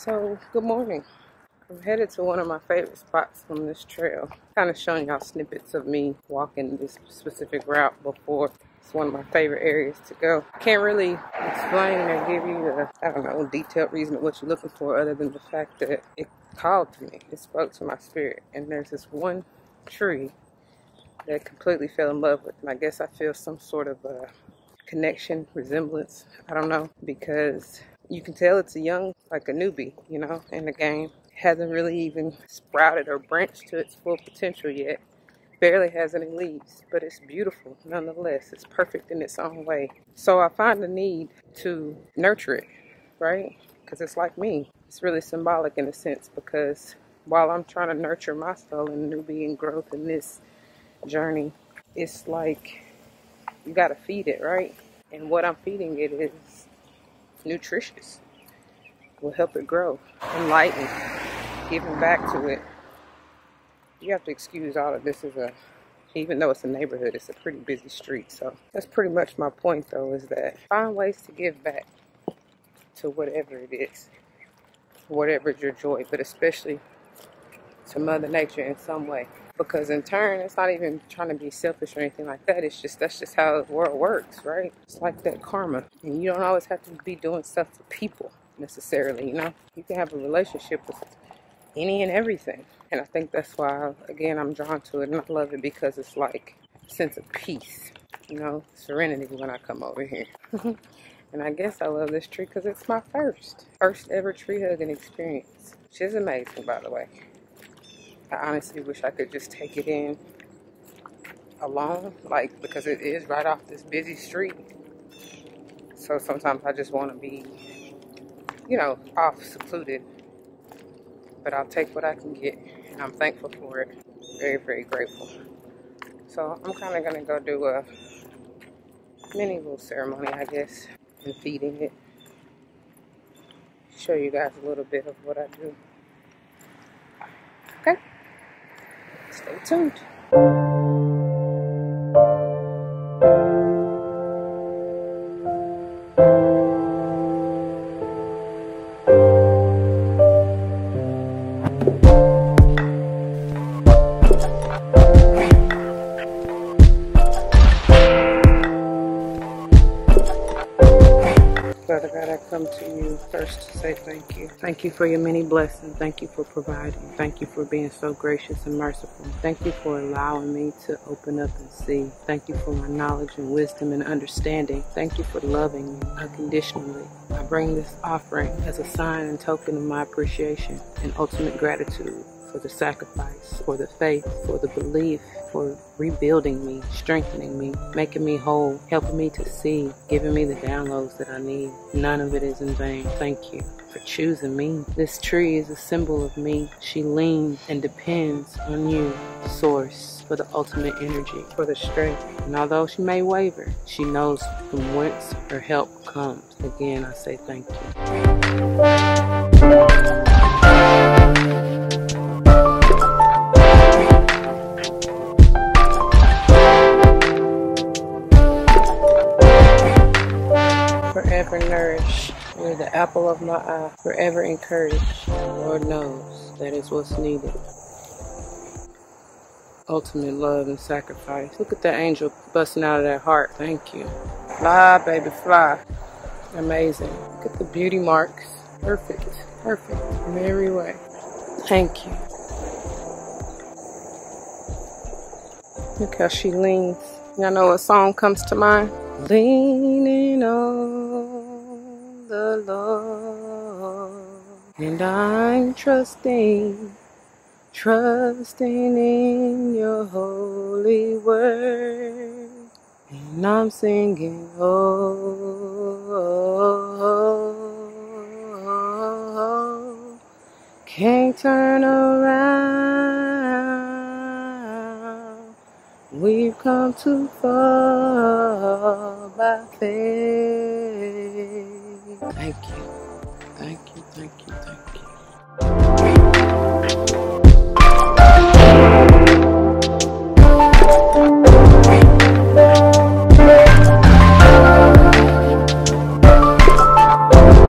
So, good morning. I'm headed to one of my favorite spots on this trail. Kind of showing y'all snippets of me walking this specific route before. It's one of my favorite areas to go. Can't really explain or give you a, I don't know, detailed reason of what you're looking for other than the fact that it called to me. It spoke to my spirit. And there's this one tree that I completely fell in love with. And I guess I feel some sort of a connection, resemblance, I don't know, because you can tell it's a young, like a newbie, you know, in the game. Hasn't really even sprouted or branched to its full potential yet. Barely has any leaves, but it's beautiful nonetheless. It's perfect in its own way. So I find the need to nurture it, right? Because it's like me. It's really symbolic in a sense, because while I'm trying to nurture my soul and newbie and growth in this journey, it's like you got to feed it, right? And what I'm feeding it is nutritious. Will help it grow, enlighten, giving back to it. You have to excuse all of this as a, even though it's a neighborhood, it's a pretty busy street. So that's pretty much my point though, is that find ways to give back to whatever it is, whatever's your joy, but especially to Mother Nature in some way. Because in turn, it's not even trying to be selfish or anything like that. It's just, that's just how the world works, right? It's like that karma. And you don't always have to be doing stuff for people necessarily, you know? You can have a relationship with any and everything. And I think that's why, again, I'm drawn to it. And I love it because it's like a sense of peace, you know, serenity when I come over here. And I guess I love this tree because it's my first ever tree hugging experience. Which is amazing, by the way. I honestly wish I could just take it in alone, like, because it is right off this busy street. So sometimes I just want to be, you know, off, secluded. But I'll take what I can get, and I'm thankful for it. Very, very grateful. So I'm kind of going to go do a mini little ceremony, I guess, in feeding it. Show you guys a little bit of what I do. Okay? Stay tuned. Father God, I come to you first to say thank you. Thank you for your many blessings. Thank you for providing. Thank you for being so gracious and merciful. Thank you for allowing me to open up and see. Thank you for my knowledge and wisdom and understanding. Thank you for loving me unconditionally. I bring this offering as a sign and token of my appreciation and ultimate gratitude for the sacrifice, for the faith, for the belief, for rebuilding me, strengthening me, making me whole, helping me to see, giving me the downloads that I need. None of it is in vain. Thank you for choosing me. This tree is a symbol of me. She leans and depends on you, Source, for the ultimate energy, for the strength. And although she may waver, she knows from whence her help comes. Again, I say thank you. Forever nourished, you're the apple of my eye, forever encouraged. Lord knows that is what's needed. Ultimate love and sacrifice. Look at that angel busting out of that heart. Thank you. Fly, baby, fly. Amazing. Look at the beauty marks. Perfect. Perfect in every way. Thank you. Look how she leans. Y'all know what song comes to mind? Leaning on the Lord, and I'm trusting in your holy word, and I'm singing, oh, can't turn around. We've come too far by faith. Thank you, thank you, thank you, thank you.